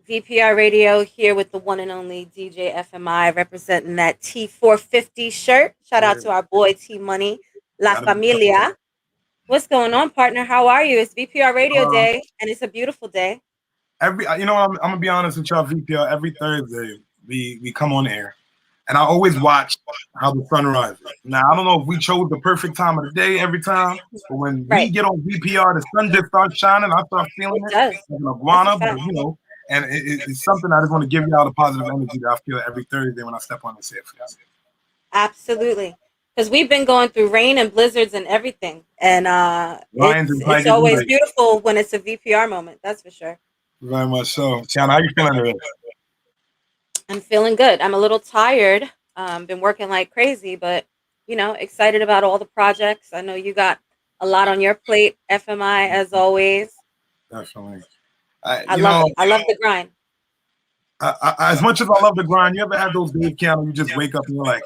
VPR Radio here with the one and only DJFMI representing that T450 shirt. Shout out to our boy T Money, La Gotta be careful. Familia. What's going on, partner? How are you? It's VPR Radio Uh, Day, and it's a beautiful day. I'm gonna be honest with y'all, VPR. Every Thursday we come on air, and I always watch how the sun rises. Now I don't know if we chose the perfect time of the day every time, but when we Right. get on VPR, the sun just starts shining. I start feeling It it does. like an That's a iguana, but fact. and it's something I just want to give y'all the positive energy that I feel every Thursday when I step on this air for y'all. Absolutely. Because we've been going through rain and blizzards and everything. And Lions it's and it's tigers always unite. beautiful when it's a VPR moment, that's for sure. Very much so. Kiana, how you feeling today? I'm feeling good. I'm a little tired. Been working like crazy, but excited about all the projects. I know you got a lot on your plate, FMI, as always. Definitely. I love it. I love the grind. As much as I love the grind, you ever have those days, Kiana, you just wake up and you're like,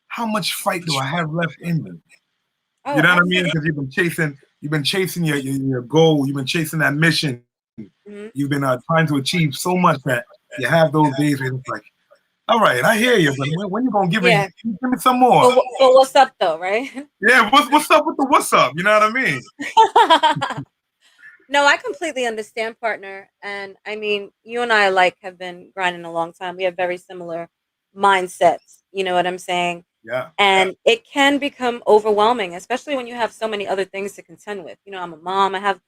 how much fight do I have left in me? You Oh, know what I mean? absolutely. Because you've been chasing your goal, you've been chasing that mission, Hmm. you've been trying to achieve so much that you have those days where it's like, all right, I hear you, but when you gonna Yeah. give me some more? But what's up though, right? Yeah, what's up with the what's up? You know what I mean? No, I completely understand, partner. And I mean, you and I like have been grinding a long time. We have very similar mindsets. You know what I'm saying? Yeah. And it can become overwhelming, especially when you have so many other things to contend with. I'm a mom. I have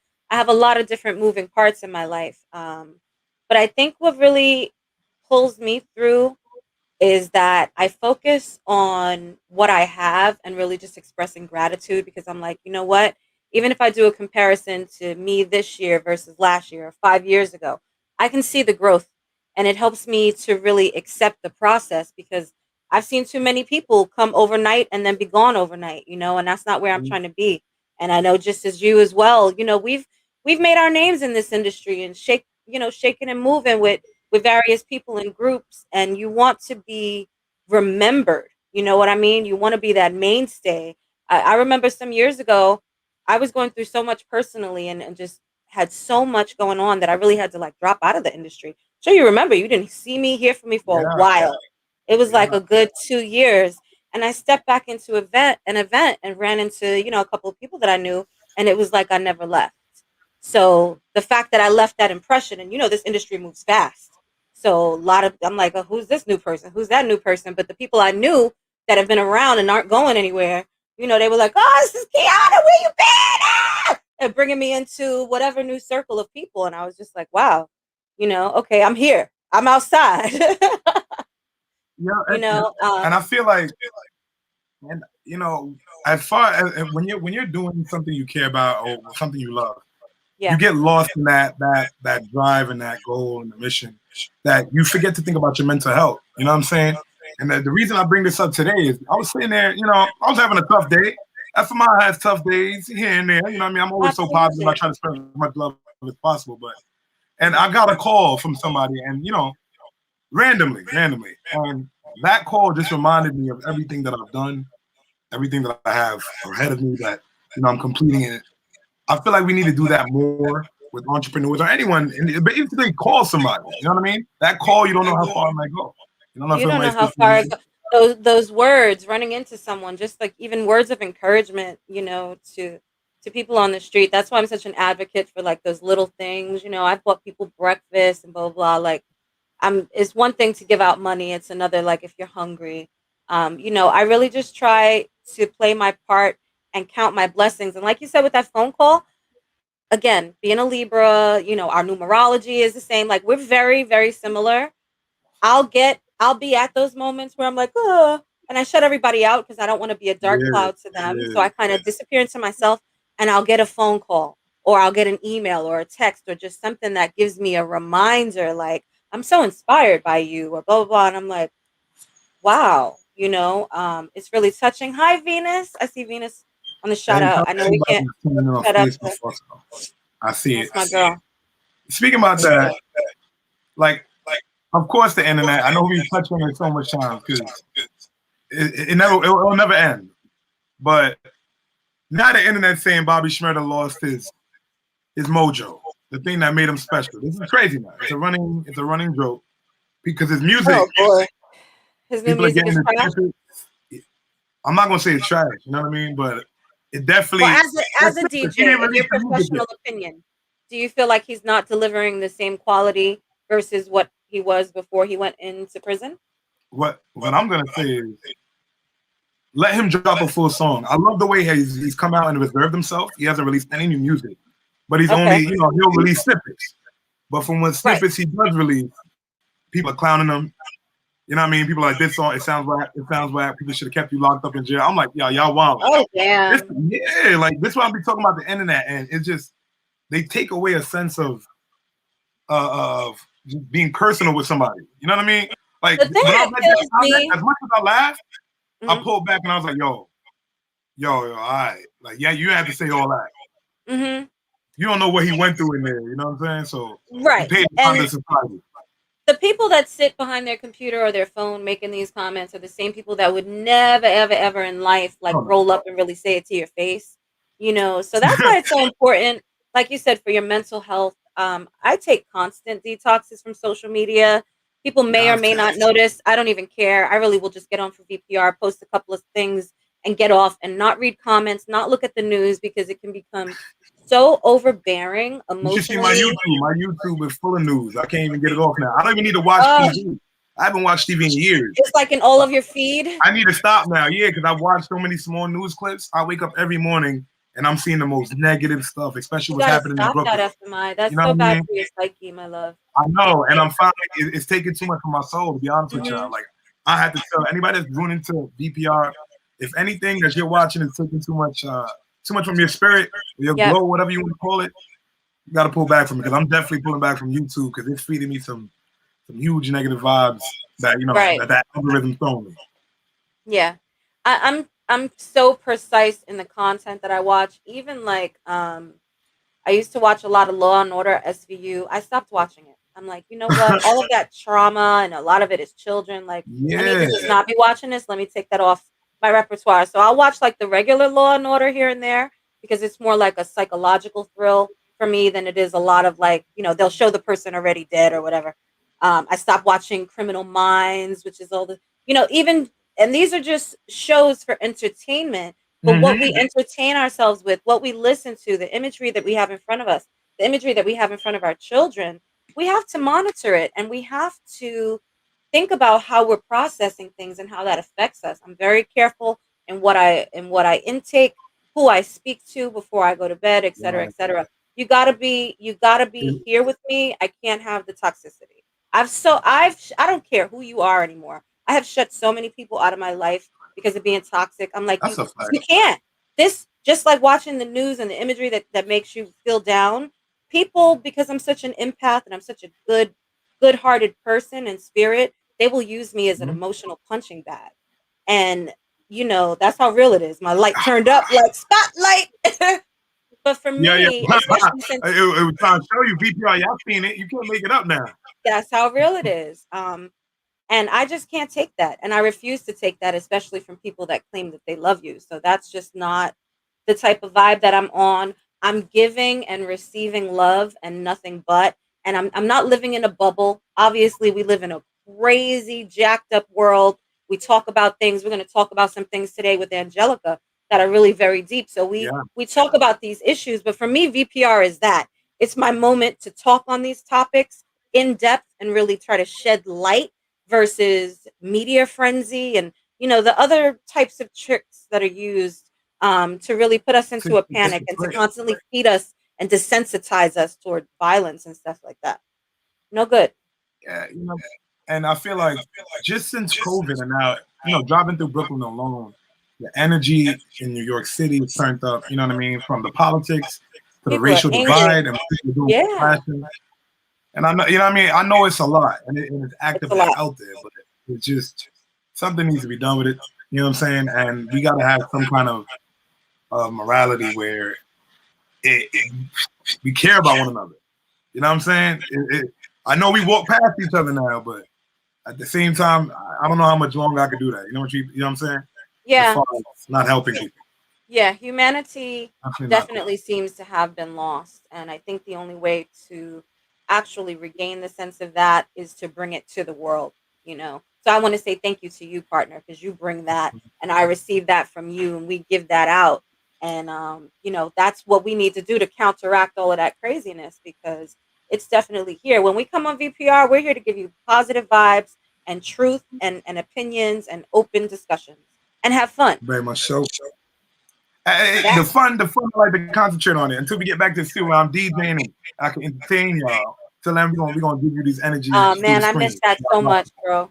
a lot of different moving parts in my life. But I think what really pulls me through is that I focus on what I have and really just expressing gratitude because I'm like, you know what? Even if I do a comparison to me this year versus last year or 5 years ago, I can see the growth and it helps me to really accept the process because I've seen too many people come overnight and then be gone overnight, and that's not where I'm trying to be. And I know just as you as well, we've made our names in this industry and shaking and moving with various people in groups, and you want to be remembered. You know what I mean? You want to be that mainstay. I remember some years ago, I was going through so much personally and just had so much going on that I really had to like drop out of the industry. Sure, you remember, you didn't see me, hear from me for a Yeah. while. It was like Yeah. a good 2 years. And I stepped back into an event and ran into, a couple of people that I knew. And it was like I never left. So the fact that I left that impression, and this industry moves fast. So a lot of I'm like, oh, who's this new person? Who's that new person? But the people I knew that have been around and aren't going anywhere, they were like, oh, this is Qiana, where you been? Ah! And bringing me into whatever new circle of people. And I was just like, wow, okay, I'm here. I'm outside. Yeah. you know, um, And I feel like, and as far as when you're doing something you care about or something you love, you yeah, get lost in that drive and that goal and the mission that you forget to think about your mental health. You know what I'm saying? And the reason I bring this up today is I was sitting there, I was having a tough day. FMI has tough days here and there. You know what I mean? I'm always so positive. I absolutely. try to spread as much love as possible. And I got a call from somebody, and randomly, and that call just reminded me of everything that I've done, everything that I have ahead of me that I'm completing it. I feel like we need to do that more with entrepreneurs or anyone, but basically call somebody. You know what I mean? That call, you don't know how far it might go. You don't know if You it don't might know how speak to far you. those words running into someone, just like even words of encouragement, to people on the street. That's why I'm such an advocate for like those little things. I've bought people breakfast and blah blah. Like, it's one thing to give out money. It's another like if you're hungry. I really just try to play my part and count my blessings. And like you said with that phone call, again, being a Libra, our numerology is the same. Like we're very, very similar. I'll be at those moments where I'm like, oh, and I shut everybody out because I don't want to be a dark Yeah, cloud to them. So yeah, I kind of disappear into myself and I'll get a phone call or I'll get an email or a text or just something that gives me a reminder like, I'm so inspired by you or blah, blah, blah. And I'm like, wow, it's really touching. Hi, Venus. I see Venus on the shout out. anytime I know we anybody can't is tuning in on shout out Facebook, to, also, I see it. that's my girl. Speaking about that, like, of course, the internet. I know we touch on it so much times because it'll never end. But now the internet saying Bobby Schmurder lost his mojo. the thing that made him special. This is crazy now. It's a running joke because his music. Oh boy, his new People are music getting is trash. I'm not gonna say it's trash, you know what I mean, but it definitely. Well, as a DJ, in your professional opinion, do you feel like he's not delivering the same quality versus what he was before he went into prison? What I'm gonna say is, let him drop a full song. I love the way he's come out and reserved himself. He hasn't released any new music, but he's only, he'll release snippets. But from what snippets he does release, people are clowning him. You know what I mean? People are like, this song, it sounds whack. People should have kept you locked up in jail. I'm like, y'all wild. Oh, damn. Like this what I be talking about the internet, and it's just they take away a sense of just being personal with somebody. You know what I mean? Like when I read that comment, as much as I laughed, I pulled back and I was like, yo, all right. Like, yeah, you have to say all that. Mm-hmm. You don't know what he went through in there. You know what I'm saying? So right. He paid the society. The people that sit behind their computer or their phone making these comments are the same people that would never, ever, ever in life roll up and really say it to your face. You know, so that's why it's so important. Like you said, for your mental health. I take constant detoxes from social media. People may or may not notice. I don't even care. I really will just get on for VPR, post a couple of things, and get off and not read comments, not look at the news because it can become so overbearing emotionally. You should see my YouTube. My YouTube is full of news. I can't even get it off now. I don't even need to watch TV. I haven't watched TV in years. It's like in all of your feed. I need to stop now. Yeah, because I've watched so many small news clips. I wake up every morning and I'm seeing the most negative stuff, especially what's happening in Brooklyn. That FMI. That's so bad for your psyche, my love. I know, and I'm finding it's taking too much from my soul, to be honest with you. Like, I had to tell anybody that's running into VPR, if anything that you're watching is taking too much from your spirit, your glow, whatever you want to call it, you got to pull back from it. Because I'm definitely pulling back from YouTube because it's feeding me some huge negative vibes that that algorithm throwing me. Yeah, I'm so precise in the content that I watch. Even like I used to watch a lot of Law and Order SVU. I stopped watching it. I'm like, you know what? All of that trauma and a lot of it is children. Like, I need to just not be watching this. Let me take that off my repertoire. So I'll watch like the regular Law and Order here and there because it's more like a psychological thrill for me than it is a lot of like, they'll show the person already dead or whatever. I stopped watching Criminal Minds, which is all the, and these are just shows for entertainment. But what we entertain ourselves with, what we listen to, the imagery that we have in front of us, the imagery that we have in front of our children, we have to monitor it and we have to think about how we're processing things and how that affects us. I'm very careful in what I intake, who I speak to before I go to bed, et cetera, et cetera. You gotta be here with me. I can't have the toxicity. I don't care who you are anymore. I have shut so many people out of my life because of being toxic. I'm like, you can't. This, just like watching the news and the imagery that makes you feel down. People, because I'm such an empath and I'm such a good-hearted person and spirit, they will use me as an emotional punching bag. And, that's how real it is. My light turned up like spotlight. But for me, especially since it was trying to show you VPR, y'all seen it. You can't make it up now. That's how real it is. And I just can't take that. And I refuse to take that, especially from people that claim that they love you. So that's just not the type of vibe that I'm on. I'm giving and receiving love and nothing but. And I'm not living in a bubble. Obviously, we live in a crazy, jacked up world. We talk about things. We're going to talk about some things today with Angelica that are really very deep. So we talk about these issues. But for me, VPR is that. It's my moment to talk on these topics in depth and really try to shed light versus media frenzy and, the other types of tricks that are used to really put us into a panic and to constantly feed us and desensitize us toward violence and stuff like that. No good. Yeah, and I feel like just since COVID and now, driving through Brooklyn alone, the energy in New York City is turned up, you know what I mean? From the politics to the racial divide and people doing fashion. And I know, you know what I mean? I know it's a lot and it's actively out there, but it's just something needs to be done with it. You know what I'm saying? And we got to have some kind of morality where we care about one another. You know what I'm saying? I know we walk past each other now, but at the same time, I don't know how much longer I could do that. You know what I'm saying? Yeah. It's not helping people. Yeah, humanity Definitely not cool. definitely seems to have been lost. And I think the only way to actually regain the sense of that is to bring it to the world, you know. So I want to say thank you to you, partner, because you bring that and I receive that from you and we give that out. And you know, that's what we need to do to counteract all of that craziness because it's definitely here. When we come on VPR, we're here to give you positive vibes and truth and opinions and open discussions and have fun. Very much so. That The fun, I like to concentrate on it until we get back to the studio where I'm DJing and I can entertain y'all. Till then, we're gonna give you these energies Oh through the man, I miss screen. that so much, bro.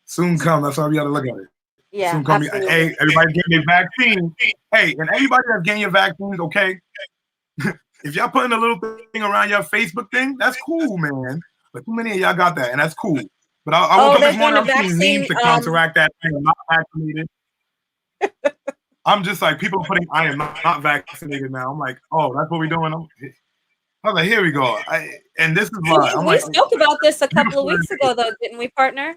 Soon come. That's how we gotta look at it. Yeah, Soon come. absolutely. Hey, everybody get their vaccine. Hey, and everybody that's getting your vaccines, okay? If y'all putting a little thing around your Facebook thing, that's cool, man. But too many of y'all got that, and that's cool. But I woke Oh, up they're this doing morning, a I'm seeing vaccine. memes to counteract that. I am not vaccinated. I'm just like, people are putting, I am not vaccinated now. I'm like, oh, that's what we're doing. I was like, here we go. And this is why. I'm We like, spoke about this a couple of weeks ago, though, didn't we, partner?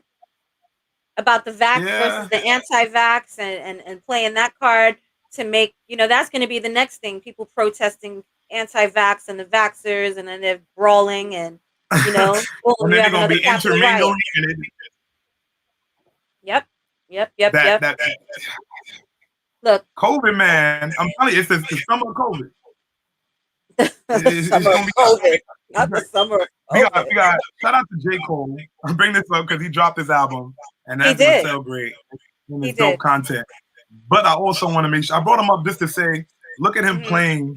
About the vax versus yeah. the anti-vax and playing that card to make, you know, that's going to be the next thing. People protesting anti-vax and the vaxxers, and then they're brawling, and you know, boom, And you then they're have gonna another be Capitol riot. intermingling. And Yep, yep. that Look, COVID, man. I'm telling you, it's the summer of COVID. the It's summer of gonna be. COVID, not the summer of We COVID. got. Shout out to J. Cole. I bring this up because he dropped his album, and He that would did. sell great. And He it's dope did. content. But I also want to make sure I brought him up just to say, look at him Hmm. playing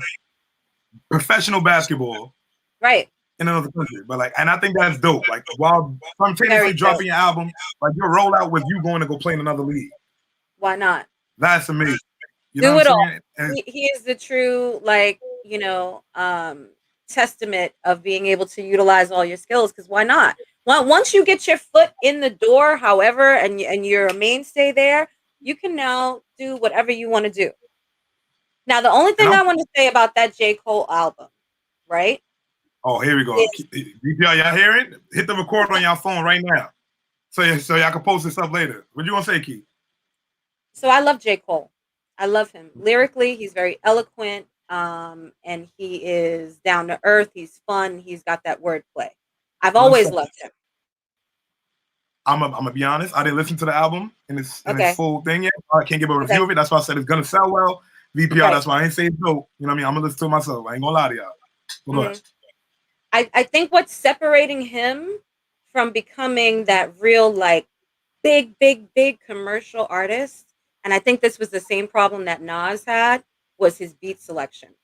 professional basketball Right. in another country. But like, and I think that's dope. Like, while Very simultaneously dope. dropping your album, like your rollout with you going to go play in another league. Why not? That's amazing. You know Do what it I'm all. saying? And He is the true, like, you know, testament of being able to utilize all your skills. Because why not? Well, once you get your foot in the door, however, and you're a mainstay there, you can now do whatever you want to do. Now, the only and thing I want to say about that J. Cole album, right? oh, here we go. Is, Y'all hear it? Hit the record on y'all phone right now. So y'all can post this up later. What you gonna say, Keith? so I love J. Cole. I love him lyrically. He's very eloquent, and he is down to earth. He's fun. He's got that wordplay. I've always Listen, loved him. I'm gonna be honest. I didn't listen to the album in its Okay. full thing yet. I can't give a Okay. review of it. That's why I said it's gonna sell well. VPR. Right. That's why I ain't say it's dope. You know what I mean? I'm gonna listen to it myself. I ain't gonna lie to y'all. But go Hmm. ahead. I think what's separating him from becoming that real, like, big commercial artist, and I think this was the same problem that Nas had, was his beat selection.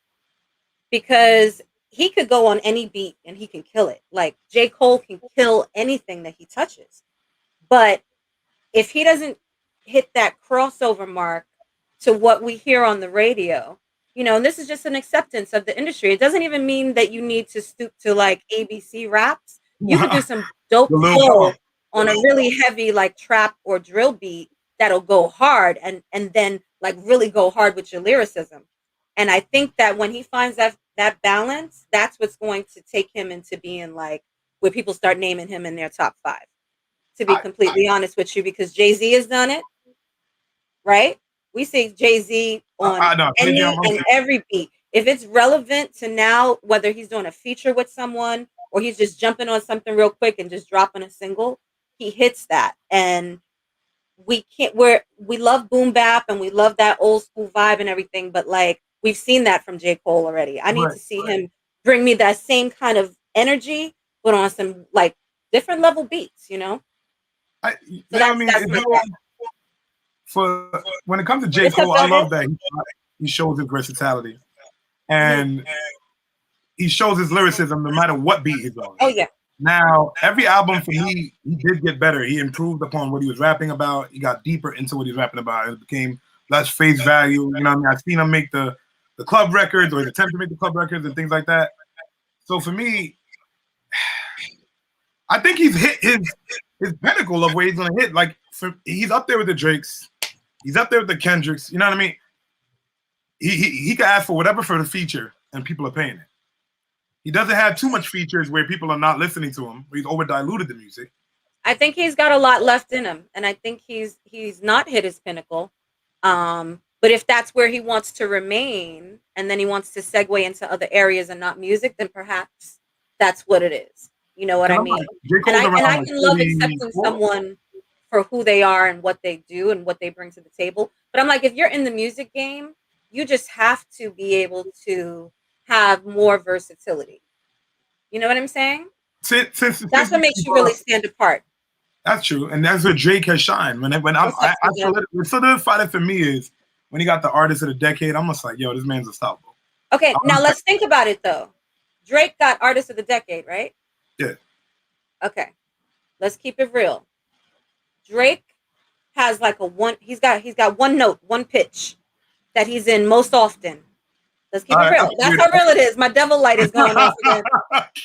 Because he could go on any beat and he can kill it. Like J. Cole can kill anything that he touches. But if he doesn't hit that crossover mark to what we hear on the radio, you know, and this is just an acceptance of the industry. It doesn't even mean that you need to stoop to like ABC raps. You could do some dope The Lil flow Pump. on a really heavy like trap or drill beat that'll go hard and then like really go hard with your lyricism. And I think that when he finds that balance, that's what's going to take him into being like where people start naming him in their top 5, to be I, completely honest with you, because Jay-Z has done it, right? We see Jay-Z on I know. any and every beat. If it's relevant to now, whether he's doing a feature with someone or he's just jumping on something real quick and just dropping a single, he hits that. And we love boom bap and we love that old school vibe and everything, but like we've seen that from J. Cole already. I need But to see him bring me that same kind of energy, but on some like different level beats, you know? you So know what I mean? that's my thing. For when it comes to J. What's up, Cole, I Velvet? love that he shows his versatility Hmm. and he shows his lyricism no matter what beat he's on. Oh yeah. Now, every album for me, he did get better. He improved upon what he was rapping about. He got deeper into what he's rapping about. It became less face value. You know what I mean? I've seen him make the club records or his attempt to make the club records and things like that. So for me, I think he's hit his pinnacle of where he's gonna hit. Like he's up there with the Drakes. He's up there with the Kendricks. You know what I mean? He can ask for whatever for the feature, and people are paying it. He doesn't have too much features where people are not listening to him. He's over diluted the music. I think he's got a lot left in him, and I think he's not hit his pinnacle. But if that's where he wants to remain, and then he wants to segue into other areas and not music, then perhaps that's what it is. You know what I Because I'm mean? like, J. And Cole's I around like can love accepting 34. someone for who they are and what they do and what they bring to the table. But I'm like, if you're in the music game, you just have to be able to have more versatility. You know what I'm saying? Since That's what we makes you really stand apart. that's true, and that's where Drake has shined. What's up, I Suzette? solidified it for me is when he got the artist of the decade. I'm just like, yo, this man's unstoppable. Okay, I'm now like, let's think about it though. Drake got artist of the decade, right? yeah. Okay, let's keep it real. Drake has like a one. He's got one note, one pitch that he's in most often. Let's keep All it right, real. That's how real it is. My devil light is going off again.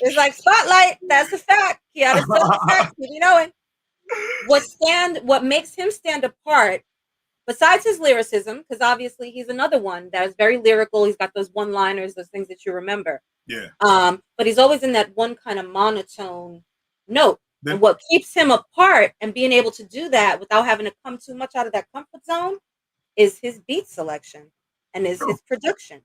It's like spotlight. That's a fact. Kiana says the fact. You know it. What makes him stand apart, besides his lyricism, because obviously he's another one that is very lyrical. He's got those one-liners, those things that you remember. Yeah. But he's always in that one kind of monotone note. Then, And what keeps him apart and being able to do that without having to come too much out of that comfort zone is his beat selection and is his production.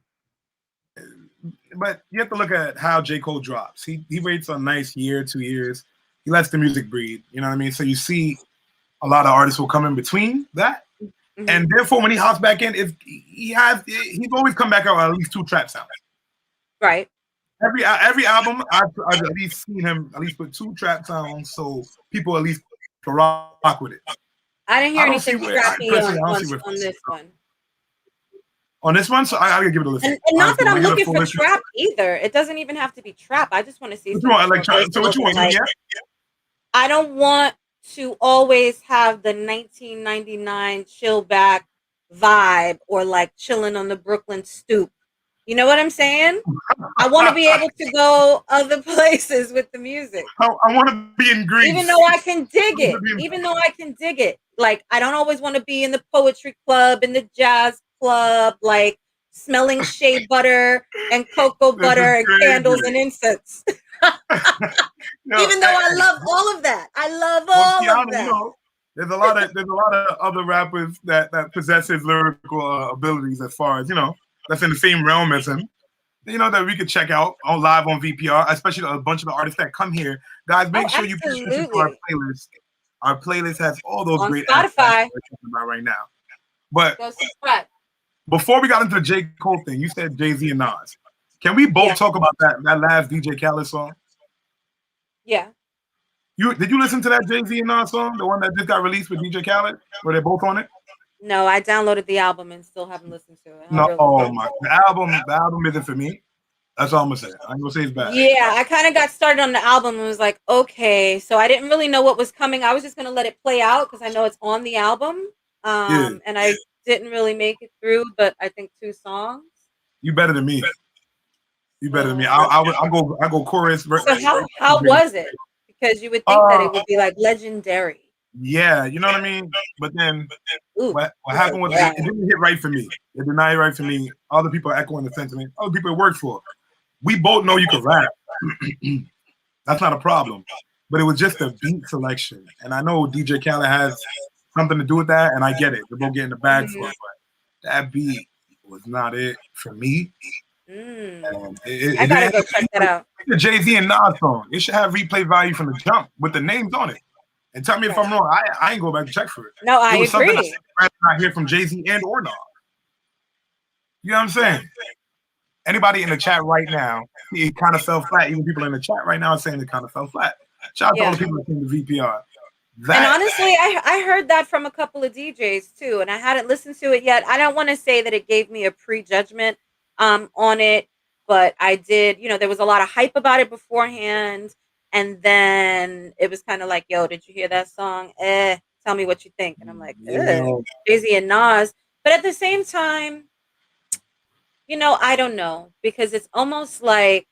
but you have to look at how J. Cole drops. He waits a nice year, 2 years. He lets the music breathe. You know what I mean? So you see a lot of artists will come in between that. Mm-hmm. And therefore, when he hops back in, he's always come back out with at least 2 trap sounds. Right. Every album, I've at least seen him at least put 2 trap sounds, so people at least can rock with it. I didn't hear anything trappy on this one. On this one, so I gotta give it a listen. And not that I'm looking for trap either. It doesn't even have to be trap. I just want to see. So what you want? Like, I don't want to always have the 1999 chill back vibe or like chilling on the Brooklyn stoop. You know what I'm saying? I want to be able to go other places with the music. I want to be in Greece. Even though I can dig it. Like, I don't always want to be in the poetry club, in the jazz club, like smelling shea butter and cocoa butter and candles and incense. Even though I love all of that. I love all of that. You know, there's a lot of other rappers that possess his lyrical abilities as far as, you know, that's in the same realm as him, you know, that we could check out on live on VPR, especially a bunch of the artists that come here. Guys, make sure you put into our playlist. Our playlist has all those on great Spotify we're talking about right now. But before we got into the J. Cole thing, you said Jay-Z and Nas. Can we both talk about that last DJ Khaled song? Yeah. Did you listen to that Jay-Z and Nas song, the one that just got released with DJ Khaled? Were they both on it? No, I downloaded the album and still haven't listened to it. The album isn't for me. That's all I'm gonna say. I ain't gonna say it's bad. Yeah, I kind of got started on the album and was like, okay, so I didn't really know what was coming. I was just gonna let it play out because I know it's on the album. And I didn't really make it through, but I think 2 songs. You better than me. You better than me. I go chorus. So how was it? Because you would think that it would be like legendary. Yeah, you know what I mean? But then what happened was it didn't hit right for me. It did not hit right for me. Other people are echoing the sentiment. Other people it worked for. We both know you can rap. That's not a problem. But it was just a beat selection. And I know DJ Khaled has something to do with that, and I get it. They're both getting the bag for it. But that beat was not it for me. I gotta go check that out. The Jay-Z and Nas song. It should have replay value from the jump with the names on it. And tell me if I'm wrong. I ain't go back to check for it. No, I agree. I hear from Jay-Z and or Nas. You know what I'm saying? Anybody in the chat right now, it kind of fell flat. Even people in the chat right now are saying it kind of fell flat. Shout out to all the people that came to VPR. And honestly, I heard that from a couple of DJs too, and I hadn't listened to it yet. I don't want to say that it gave me a prejudgment on it, but I did. You know, there was a lot of hype about it beforehand. And then it was kind of like, yo, did you hear that song? Tell me what you think. And I'm like, Jay-Z and Nas. But at the same time, you know, I don't know. Because it's almost like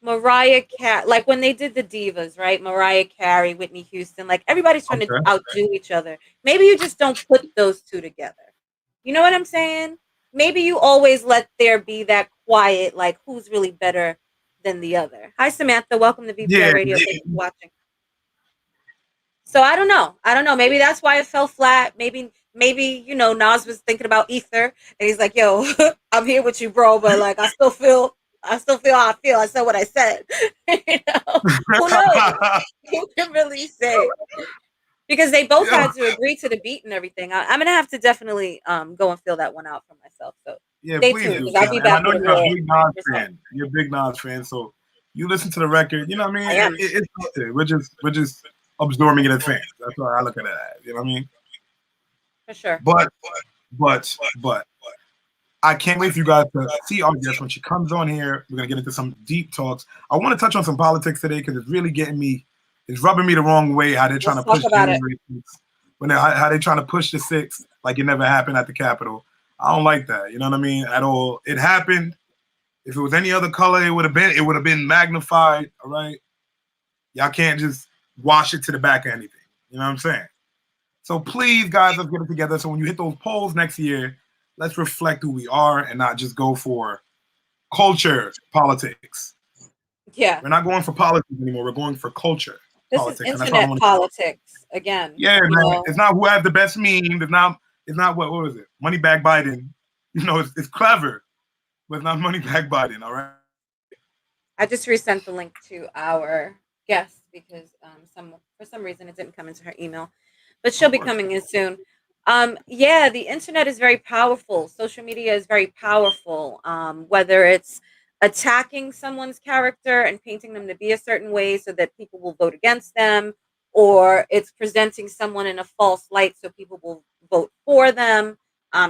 Mariah Carey, like when they did the Divas, right? Mariah Carey, Whitney Houston, like everybody's trying to outdo each other. Maybe you just don't put those 2 together. You know what I'm saying? Maybe you always let there be that quiet, like who's really better than the other. Hi, Samantha. Welcome to VPR Radio. Thanks for watching. So I don't know. Maybe that's why it fell flat. Maybe maybe, you know, Nas was thinking about Ether, and he's like, "Yo, I'm here with you, bro, but like, I still feel how I feel. I said what I said." You know, who knows? Who can really say? Because they both Yeah, had to agree to the beat and everything. I'm gonna have to definitely go and feel that one out for myself. So yeah, stay please tuned do, because I'll Kiana. be And I back know with a you're a more big Nas response. fan. You're a big Nas fan, so you listen to the record. You know what I mean? I am It's good. We're just absorbing it as fans. That's why I look at it as. You know what I mean? for sure. But I can't wait for you guys to see our guest when she comes on here. We're gonna get into some deep talks. I want to touch on some politics today because it's really getting me. It's rubbing me the wrong way how they're trying Let's to talk push about it. January 6th, when how they're trying to push the 6th like it never happened at the Capitol. I don't like that. You know what I mean? At all. It happened. If it was any other color, it would have been magnified. All right. Y'all can't just wash it to the back of anything. You know what I'm saying? So please, guys, let's get it together. So when you hit those polls next year, let's reflect who we are and not just go for culture politics. Yeah, We're not going for politics anymore. We're going for culture this is politics, and that's what I internet want to. politics again. Yeah, You man. know, It's not who has the best meme. It's not what was it? Money back Biden. You know, it's clever, but it's not money back Biden. All right. I just resent the link to our guest because some for some reason it didn't come into her email, but she'll Of be course. coming in soon. Yeah, the internet is very powerful. Social media is very powerful. Whether it's attacking someone's character and painting them to be a certain way so that people will vote against them, or it's presenting someone in a false light so people will vote for them,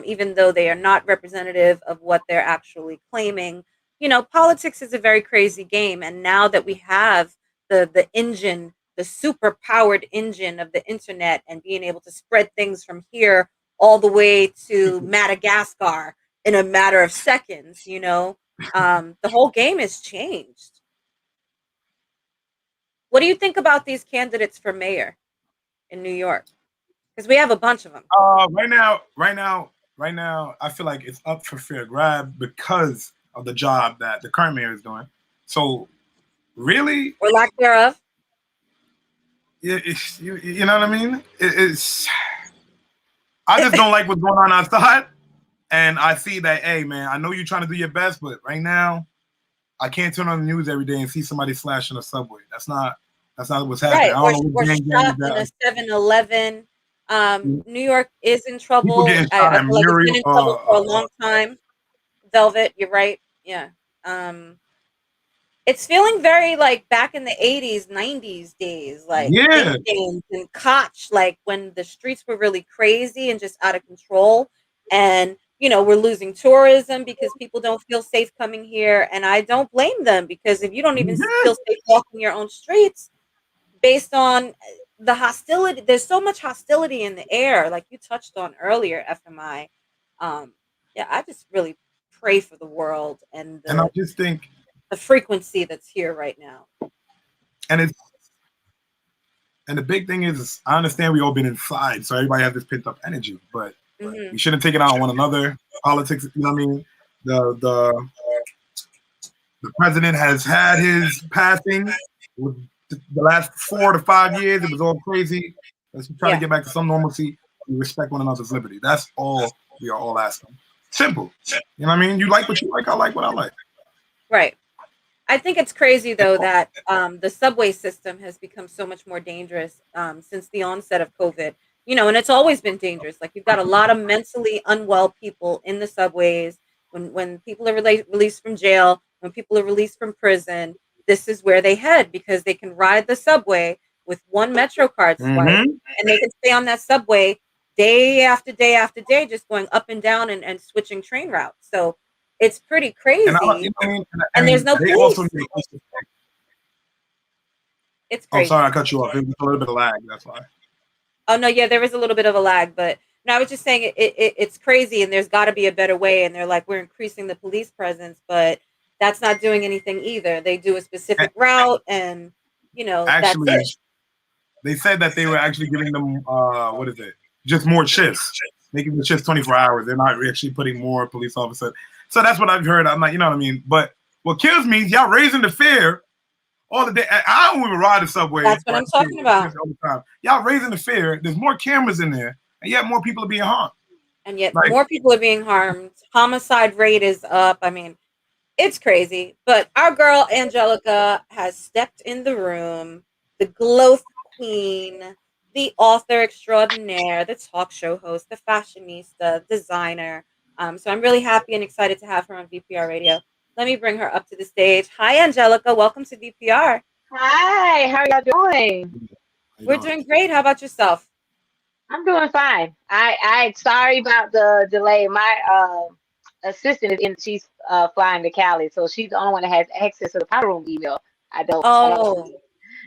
even though they are not representative of what they're actually claiming. You know, politics is a very crazy game, and now that we have the engine, the super powered engine of the internet, and being able to spread things from here all the way to Madagascar in a matter of seconds, you know, the whole game has changed. What do you think about these candidates for mayor in New York? Because we have a bunch of them. Right now, I feel like it's up for fair grab because of the job that the current mayor is doing. So really, Or lack thereof. you know what I mean? It's I just don't like what's going on outside, and I see that. Hey, man, I know you're trying to do your best, but right now, I can't turn on the news every day and see somebody slashing a subway. That's not what's happening. Right, I don't know or what gang shot is in a that. 7-Eleven. New York is in People trouble. getting I shot at feel like it's been Muriel. in trouble for a long time. Velvet, you're right. Yeah. Um, it's feeling very like back in the 80s, 90s days, like Yeah, Kingpins and Koch, like when the streets were really crazy and just out of control. And, you know, we're losing tourism because people don't feel safe coming here. And I don't blame them because if you don't even yeah. feel safe walking your own streets, based on the hostility, there's so much hostility in the air, like you touched on earlier, FMI. Um, yeah, I just really pray for the world and And I the just think, the frequency that's here right now. and it's and the big thing is, I understand we all been inside, so everybody has this pent up energy, but Hmm. we shouldn't take it out on one another. Politics, you know what I mean? The the president has had his passing with the last 4 to 5 years. It was all crazy. Let's try to Yeah, get back to some normalcy. We respect one another's liberty. That's all we are all asking. Simple. You know what I mean? You like what you like. I like what I like. right. I think it's crazy though that the subway system has become so much more dangerous since the onset of COVID. You know, and it's always been dangerous. Like you've got a lot of mentally unwell people in the subways. When people are released from jail, when people are released from prison, this is where they head because they can ride the subway with one Metro card swipe, Mm-hmm. and they can stay on that subway day after day after day, just going up and down and switching train routes. So it's pretty And I, you crazy, know what I mean? and there's And no they also police. need. It's Oh, sorry, crazy. I cut you off. It was a little bit of lag. That's why. Oh no, yeah, there is a little bit of a lag, but no, I was just saying it's crazy, and there's got to be a better way. And they're like, we're increasing the police presence, but that's not doing anything either. They do a A- specific route, and that's Actually, it. they said that they were actually giving them what is it? Just more shifts, making the shifts 24 hours. They're not actually putting more police officers. So that's what I've heard. I'm like, you know what I mean? But what kills me is y'all raising the fear all the day. I don't even ride the subway, That's what right? I'm talking about. All the time. Y'all raising the fear. There's more cameras in there. and yet more people are being harmed. And yet Like, more people are being harmed. Homicide rate is up. I mean, it's crazy. But our girl Angelica has stepped in the room, the Glowth queen, the author extraordinaire, the talk show host, the fashionista, designer. So I'm really happy and excited to have her on VPR Radio. Let me bring her up to the stage. Hi, Angelica. Welcome to VPR. Hi, how are y'all doing? how you We're doing? doing great. How about yourself? I'm doing fine. I sorry about the delay. My assistant is in. She's flying to Cali, so she's the only one that has access to the powder room email. I don't. Oh,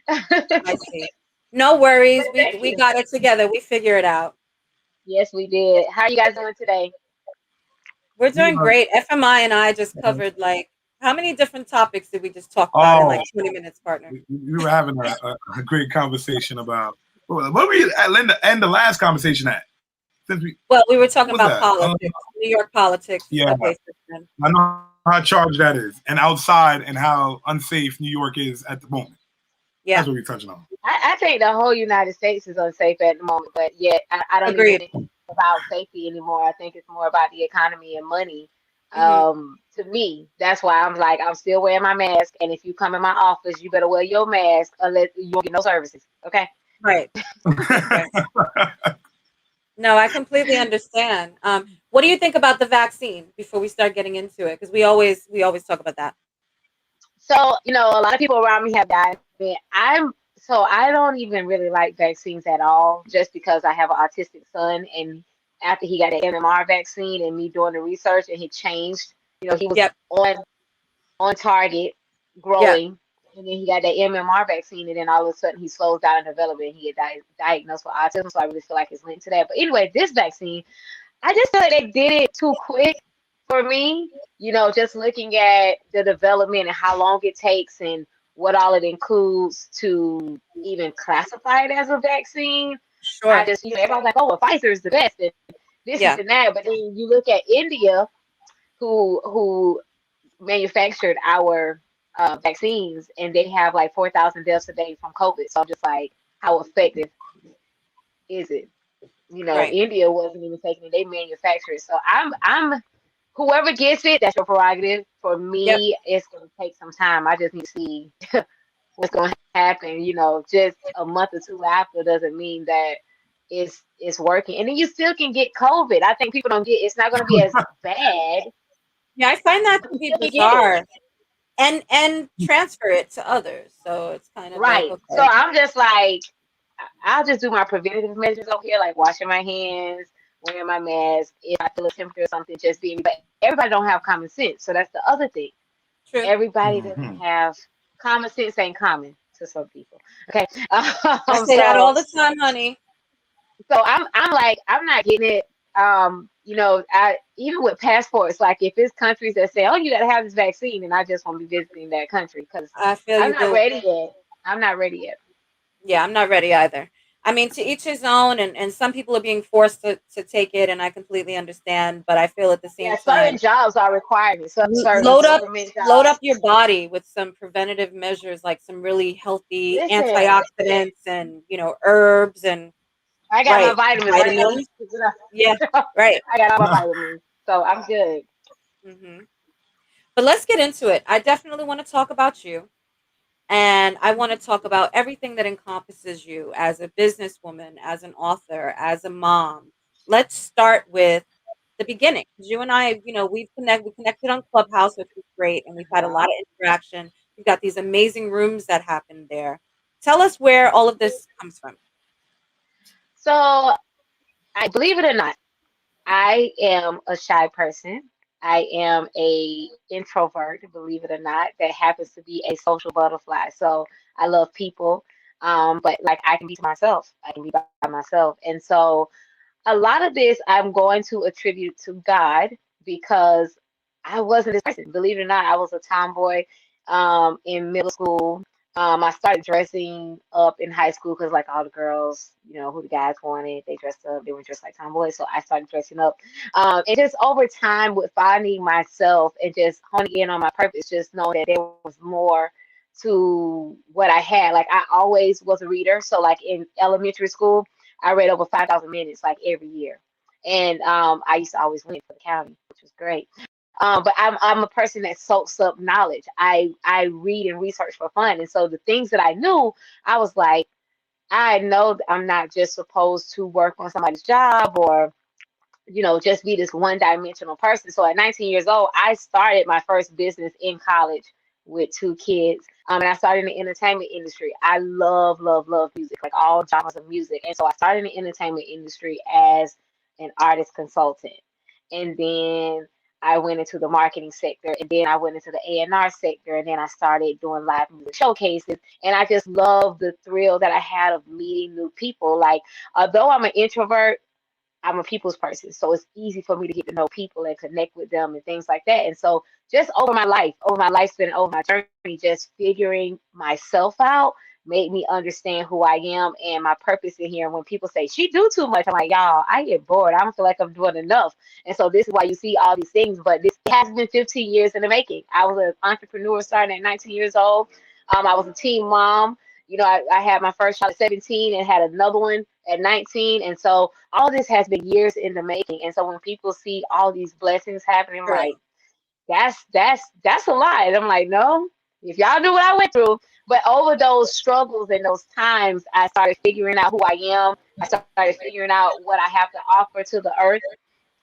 I see. No worries. But thank We you. got it together. We figure it out. Yes, we did. How are you guys doing today? We're We doing are, great. FMI and I just covered like how many different topics did we just talk about in like oh, 20 minutes, partner? we were having a great conversation about what were we end the last conversation at? Since Well, we were what talking was about that? politics, New York politics, the Yeah, subway system. I know how charged that is, and outside, and how unsafe New York is at the moment. Yeah, That's what we're touching on. I think the whole United States is unsafe at the moment, but yet I don't even agreed. think it's about safety anymore. I think it's more about the economy and money. Hmm. To me, that's why I'm like, I'm still wearing my mask. And if you come in my office, you better wear your mask unless you won't get no services. Okay. Right, right. No, I completely understand. What do you think about the vaccine before we start getting into it? Because we always talk about that. So, a lot of people around me have died. I don't even really like vaccines at all, just because I have an autistic son, and after he got the MMR vaccine and me doing the research and he changed, he was Yep, on target, yep. growing, and then he got that MMR vaccine, and then all of a sudden he slows down in development. And he get diagnosed with autism, so I really feel like it's linked to that. But anyway, this vaccine, I just feel like they did it too quick for me. Just looking at the development and how long it takes and what all it includes to even classify it as a vaccine. I Sure. just, everybody's like, oh, well, Pfizer is the best, and this is Yeah. and that. But then you look at India, who manufactured our vaccines, and they have like 4,000 deaths a day from COVID. So I'm just like, how effective is it? Right. India wasn't even taking it; they manufactured it. So I'm whoever gets it, that's your prerogative. For Yep. me, it's going to take some time. I just need to see what's going to happen. Just a month or two after doesn't mean that it's working. And then you still can get COVID. I think people don't get it's not going to be as bad, Yeah, I find that but to you be still can get it. bizarre. And transfer it to others. So it's kind of like, Right. So okay. I'm just like, I'll just do my preventative measures over here, like washing my hands, wearing my mask. If I feel a temperature or something, just being. But everybody don't have common sense, so that's the other thing. True. Everybody doesn't Mhm. have common sense. Ain't common to some people. Okay. I Um, say that so all the time, honey. so I'm like, I'm not getting it. I even with passports, like if it's countries that say, oh, you got to have this vaccine, and I just want to be visiting that country because I feel I'm you, not boo. ready yet. I'm not ready yet. Yeah, I'm not ready either. I mean, to each his own, and some people are being forced to take it, and I completely understand. But I feel at the same Yeah, certain time, jobs are requirements. So certain load up government load up jobs. your body with some preventative measures, like some really healthy Listen, antioxidants and herbs and I got my right vitamins. vitamins. Yeah, right. I got all my vitamins, so I'm good. Hmm. But let's get into it. I definitely want to talk about you. And I want to talk about everything that encompasses you as a businesswoman, as an author, as a mom. Let's start with the beginning. 'Cause you and I, we connected on Clubhouse, which was great, and we've had a lot Uh-huh. of interaction. We've got these amazing rooms that happen there. Tell us where all of this comes from. So I believe it or not, I am a shy person. I am a introvert, believe it or not, that happens to be a social butterfly. So I love people, but like I can be to myself. I can be by myself, and so a lot of this I'm going to attribute to God because I wasn't this person. Believe it or not, I was a tomboy in middle school. I started dressing up in high school because, like all the girls, who the guys wanted, they dressed up. They were dressed like tomboys, so I started dressing up. And just over time, with finding myself and just honing in on my purpose, just knowing that there was more to what I had. Like I always was a reader, so like in elementary school. I read over 5,000 minutes like every year. And I used to always win for the county, which was great. But I'm a person that soaks up knowledge. I read and research for fun. And so the things that I knew, I was like, I know that I'm not just supposed to work on somebody's job or just be this one-dimensional person. So at 19 years old, I started my first business in college with two kids. And I started in the entertainment industry. I love, love, love music, like all genres of music. And so I started in the entertainment industry as an artist consultant. And then I went into the marketing sector, and then I went into the A&R sector, and then I started doing live music showcases. And I just love the thrill that I had of meeting new people. Like, although I'm an introvert, I'm a people's person, so it's easy for me to get to know people and connect with them and things like that. And so just over my lifespan, over my journey, just figuring myself out made me understand who I am and my purpose in here. And when people say, she do too much, I'm like, y'all, I get bored. I don't feel like I'm doing enough. And so this is why you see all these things. But this has been 15 years in the making. I was an entrepreneur starting at 19 years old. I was a teen mom. I had my first child at 17 and had another one at 19. And so all this has been years in the making. And so when people see all these blessings happening, True. like, that's a lot. And I'm like, no, if y'all knew what I went through. But over those struggles and those times, I started figuring out who I am. I started figuring out what I have to offer to the earth,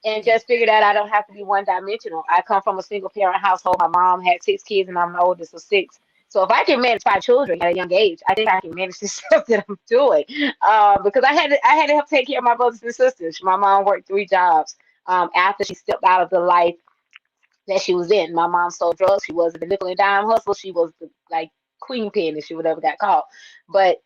and just figured out I don't have to be one dimensional. I come from a single parent household. My mom had 6 kids and I'm the oldest of 6. So if I can manage 5 children at a young age, I think I can manage the stuff that I'm doing. Because I had to help take care of my brothers and sisters. My mom worked 3 jobs after she stepped out of the life that she was in. My mom sold drugs. She was in the nickel and dime hustle. She was the, like, queen pin, if she would ever got caught. But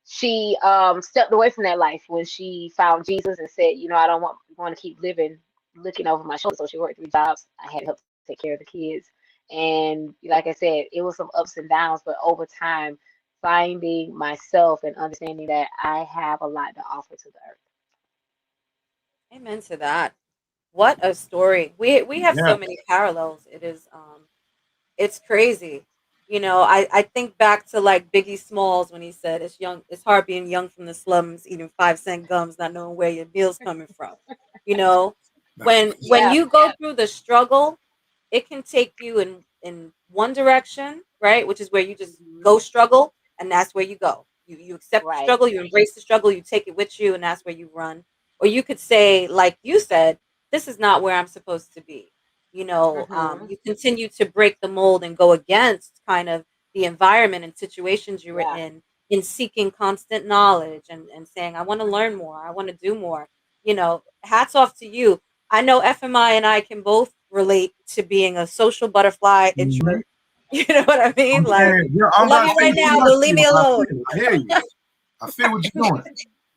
she stepped away from that life when she found Jesus and said, I don't want to keep living looking over my shoulder. So she worked 3 jobs. I had to help take care of the kids. And like I said, it was some ups and downs, but over time, finding myself and understanding that I have a lot to offer to the earth. Amen to that. What a story. We have Yeah. so many parallels. It's crazy. I think back to like Biggie Smalls when he said it's hard being young from the slums, eating 5-cent gums, not knowing where your meal's coming from. You know, when Yeah. you go through the struggle, it can take you in one direction, right? Which is where you just go struggle, and that's where you go. You accept the Right. struggle, you embrace the struggle, you take it with you, and that's where you run. Or you could say, like you said, this is not where I'm supposed to be. Mm-hmm. You continue to break the mold and go against kind of the environment and situations you were Yeah. in seeking constant knowledge and saying, I want to learn more, I want to do more. Hats off to you. I know FMI and I can both relate to being a social butterfly Mhm. introvert. You know what I mean? I'm Like, saying, yeah, I I'm love not you saying right too now, much but to leave you, me but alone. I hear you. I feel what you're doing.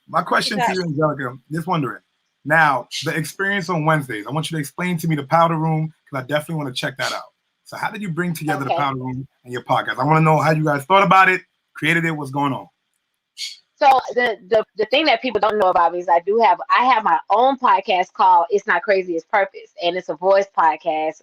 My question to you, Angelica, just wondering. Now, the experience on Wednesdays, I want you to explain to me the powder room because I definitely want to check that out. So how did you bring together the Okay. powder room and your podcast? I want to know how you guys thought about it, created it, what's going on. So the thing that people don't know about me is I have my own podcast called It's Not Crazy, It's Purpose. And it's a voice podcast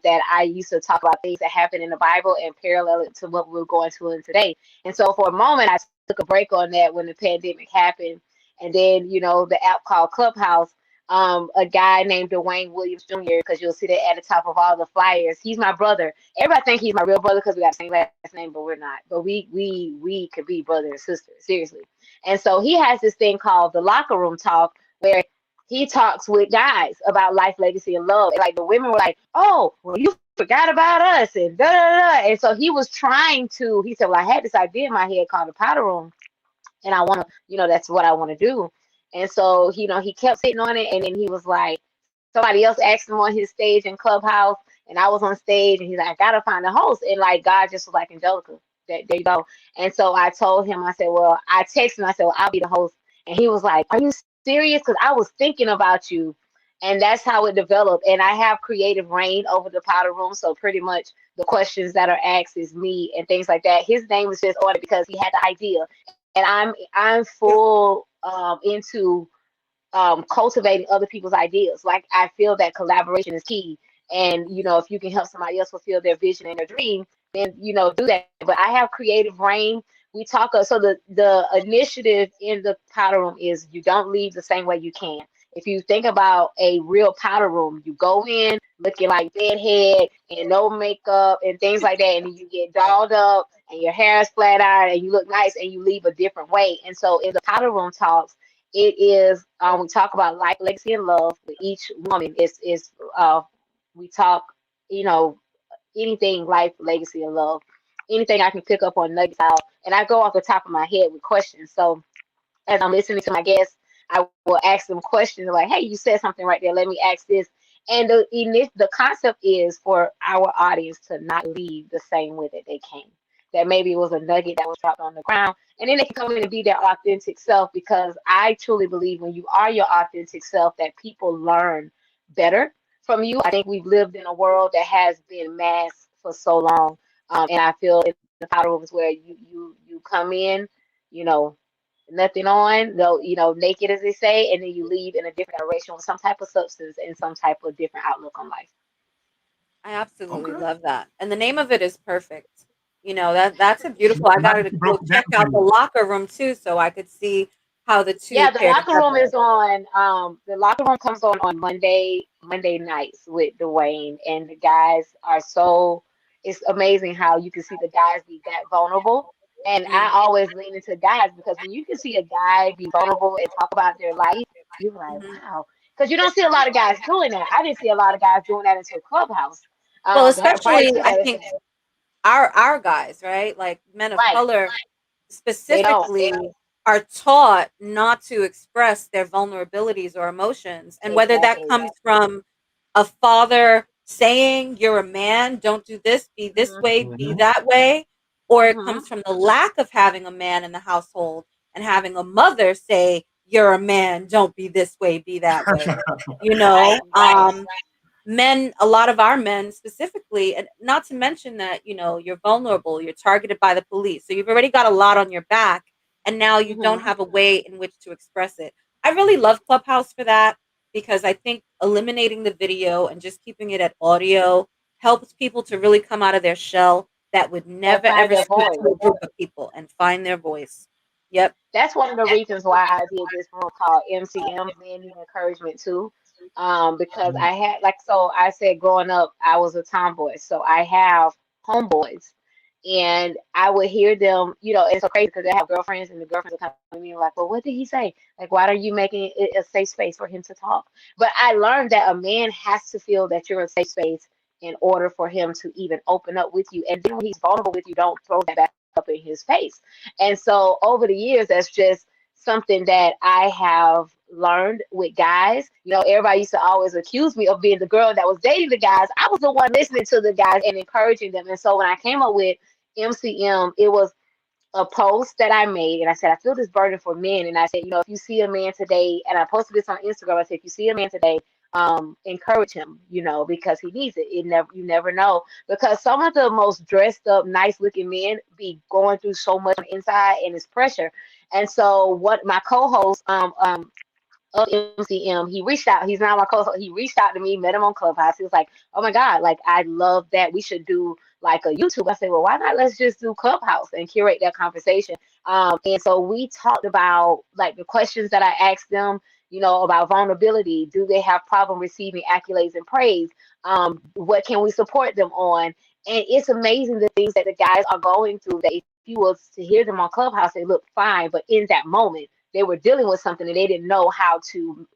that I used to talk about things that happen in the Bible and parallel it to what we're going to in today. And so for a moment I took a break on that when the pandemic happened. And then, the app called Clubhouse, a guy named Dwayne Williams Jr., because you'll see that at the top of all the flyers. He's my brother. Everybody think he's my real brother because we got the same last name, but we're not. But we could be brother and sister, seriously. And so he has this thing called the locker room talk where he talks with guys about life, legacy, and love. And like the women were like, oh, well, you forgot about us and da da da. And so he was he said, well, I had this idea in my head called the powder room. And I want to, that's what I want to do. And so, he kept sitting on it. And then he was like, somebody else asked him on his stage in Clubhouse. And I was on stage and he's like, I got to find a host. And like, God just was like, Angelica, there you go. And so I told him, I said, well, I texted him, I said, well, I'll be the host. And he was like, are you serious? Because I was thinking about you. And that's how it developed. And I have creative reign over the powder room. So pretty much the questions that are asked is me and things like that. His name was just on it because he had the idea. And I'm full into cultivating other people's ideas. Like I feel that collaboration is key. And if you can help somebody else fulfill their vision and their dream, then do that. But I have creative reign. We talk. So the initiative in the powder room is you don't leave the same way you can. If you think about a real powder room, you go in looking like bedhead and no makeup and things like that, and then you get dolled up and your hair is flat ironed and you look nice and you leave a different way. And so in the powder room talks, it is we talk about life, legacy, and love with each woman. Is we talk, anything life, legacy, and love. Anything I can pick up on nuggets out, and I go off the top of my head with questions. So as I'm listening to my guests, I will ask them questions like, "Hey, you said something right there. Let me ask this." And the concept is for our audience to not leave the same way that they came. That maybe it was a nugget that was dropped on the ground, and then they can come in and be their authentic self. Because I truly believe when you are your authentic self, that people learn better from you. I think we've lived in a world that has been masked for so long, and I feel in the powder room is where you come in, you know, nothing on, though, naked as they say, and then you leave in a different direction with some type of substance and some type of different outlook on life. I absolutely Okay. love that. And the name of it is perfect. That's a beautiful. I Now got that to you go broke it down check to out the me. locker room too, so I could see how the two Yeah, the pair locker room together. is on. The locker room comes on Monday nights with Dwayne, and the guys are so. It's amazing how you can see the guys be that vulnerable. And I Mm, always lean into guys because when you can see a guy be vulnerable and talk about their life, you're like, mhm. wow. Because you don't see a lot of guys doing that. I didn't see a lot of guys doing that into a clubhouse. Well, Prior especially to I that, think our guys, right? Like men of right. color They don't. specifically are taught not to express their vulnerabilities or emotions. And whether that Exactly. comes from a father saying, "You're a man, don't do this, be this Hmm. way, be Mhm. that way," or it Hmm. comes from the lack of having a man in the household and having a mother say, "You're a man, don't be this way, be that way." You Right, know, right. men, a lot of our men specifically, and not to mention that, you're vulnerable, you're targeted by the police. So you've already got a lot on your back, and now you don't Hmm. have a way in which to express it. I really love Clubhouse for that because I think eliminating the video and just keeping it at audio helps people to really come out of their shell that would And never find ever their speak voice. to a group of people and find their voice. Yep. That's one of the reasons why I did this room called MCM, Men Need Encouragement Too. Because I had, like, so I said growing up, I was a tomboy. So I have homeboys. And I would hear them, it's so crazy because they have girlfriends and the girlfriends would come to me and like, well, what did he say? Like, why are you making it a safe space for him to talk? But I learned that a man has to feel that you're a safe space in order for him to even open up with you. And then when he's vulnerable with you, don't throw that back up in his face. And so over the years, that's just something that I have learned with guys. Everybody used to always accuse me of being the girl that was dating the guys. I was the one listening to the guys and encouraging them. And so when I came up with MCM, it was a post that I made, and I said, I feel this burden for men. And I said, if you see a man today, and I posted this on Instagram, I said, if you see a man today, encourage him, because he needs it. You never know. Because some of the most dressed up, nice looking men be going through so much on the inside and it's pressure. And so what my co-host, of MCM, he reached out. He's now my co-host. He reached out to me, met him on Clubhouse. He was like, "Oh my God, like I love that. We should do like a YouTube." I said, "Well, why not? Let's just do Clubhouse and curate that conversation." And so we talked about like the questions that I asked them. About vulnerability. Do they have problem receiving accolades and praise? What can we support them on? And it's amazing the things that the guys are going through. That if you was to hear them on Clubhouse, they look fine, but in that moment they were dealing with something and they didn't know how to,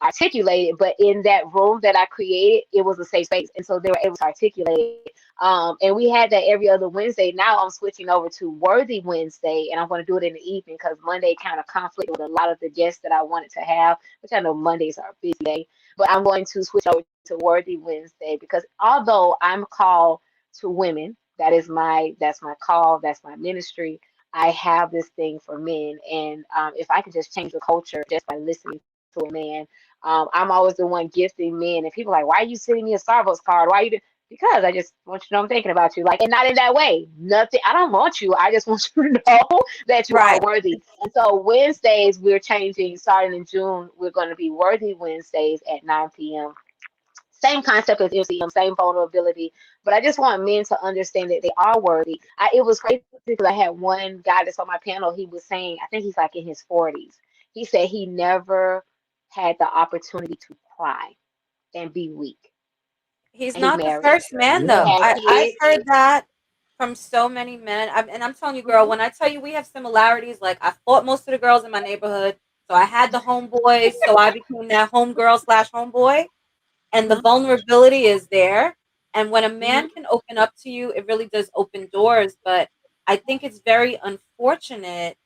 articulate it. But in that room that I created, it was a safe space. And so they were able to articulate it. And we had that every other Wednesday. Now I'm switching over to Worthy Wednesday, and I'm going to do it in the evening because Monday kind of conflicted with a lot of the guests that I wanted to have, which I know Mondays are a busy day. But I'm going to switch over to Worthy Wednesday because although I'm called to women, that's my call, that's my ministry. I have this thing for men, and if I could just change the culture just by listening to a man, I'm always the one gifting men. And people are like, why are you sending me a Starbucks card? Why are you? Because I just want you to know I'm thinking about you, like, and not in that way. Nothing. I don't want you. I just want you to know that you are Right. worthy. And so Wednesdays we're changing. Starting in June, we're going to be Worthy Wednesdays at 9 p.m. Same concept as MCM, same vulnerability. But I just want men to understand that they are worthy. It was crazy because I had one guy that's on my panel. He was saying, I think he's like in his 40s. He said he never had the opportunity to cry and be weak. He's And he's not the married. first man, He Yeah. though. had I've kids. heard that from so many men. And I'm telling you, girl, when I tell you we have similarities, like I fought most of the girls in my neighborhood. So I had the homeboys. So I became that homegirl slash homeboy. And the Mhm, vulnerability is there. And when a mhm. man can open up to you, it really does open doors. But I think it's very unfortunate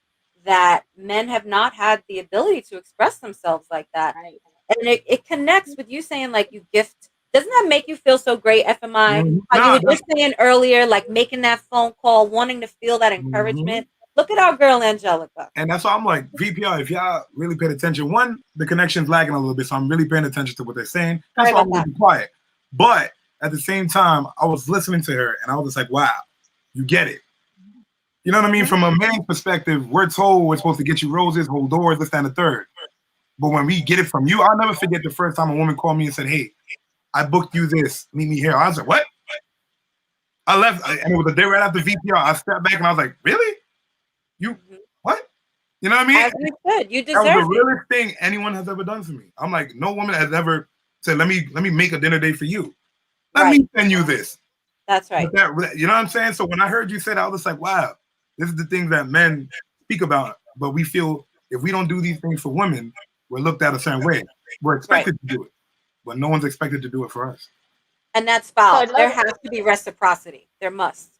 that men have not had the ability to express themselves like that. Right. And it connects with you saying like you gift. Doesn't that make you feel so great, FMI? How you Nah, were that's just saying earlier, like making that phone call, wanting to feel that mhm. encouragement. Look at our girl Angelica. And that's why I'm like, VPR, if y'all really paid attention, one, the connection's lagging a little bit, so I'm really paying attention to what they're saying. Sorry That's why I'm about going that. to be quiet. But at the same time, I was listening to her and I was just like, wow, you get it. You know what I mean? Hmm. From a man's perspective, we're told we're supposed to get you roses, hold doors, this, that, and the third. But when we get it from you, I'll never forget the first time a woman called me and said, hey, I booked you this, meet me here. I was like, what? I left, and it was a day right after VPR. I stepped back and I was like, really? You, Hmm. what? You know what I mean? As you should. You That was the deserve it. realest thing anyone has ever done for me. I'm like, no woman has ever said, let me make a dinner date for you. Let Right. me send you this. That's right. But that, you know what I'm saying? So when I heard you say that, I was like, wow, this is the things that men speak about. But we feel if we don't do these things for women, we're looked at a certain way. We're Right. expected to do it, but no one's expected to do it for us. And that's So foul. There another, has to be reciprocity. There must.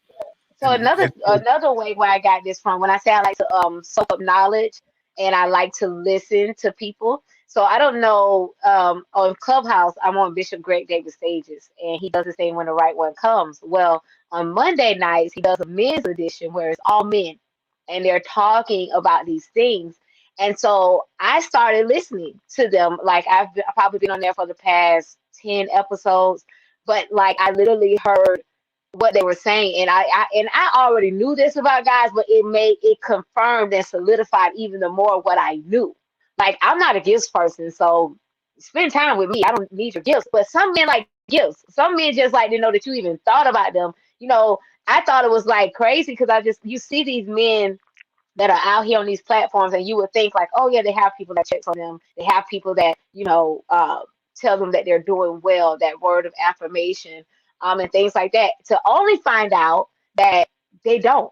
so And another another way where I got this from, when I say I like to soak up knowledge and I like to listen to people. So I don't know, on Clubhouse, I'm on Bishop Greg David stages, and he does the same when the right one comes. Well, on Monday nights, he does a men's edition where it's all men, and they're talking about these things. And so I started listening to them. Like I've probably been on there for the past 10 episodes, but like I literally heard what they were saying, and I already knew this about guys, but it confirmed and solidified even the more what I knew. Like I'm not a gifts person, so spend time with me. I don't need your gifts. But some men like gifts. Some men just like to know that you even thought about them. You know, I thought it was like crazy because you see these men that are out here on these platforms, and you would think like, oh yeah, they have people that checks on them. They have people that tell them that they're doing well, that word of affirmation, and things like that. To only find out that they don't,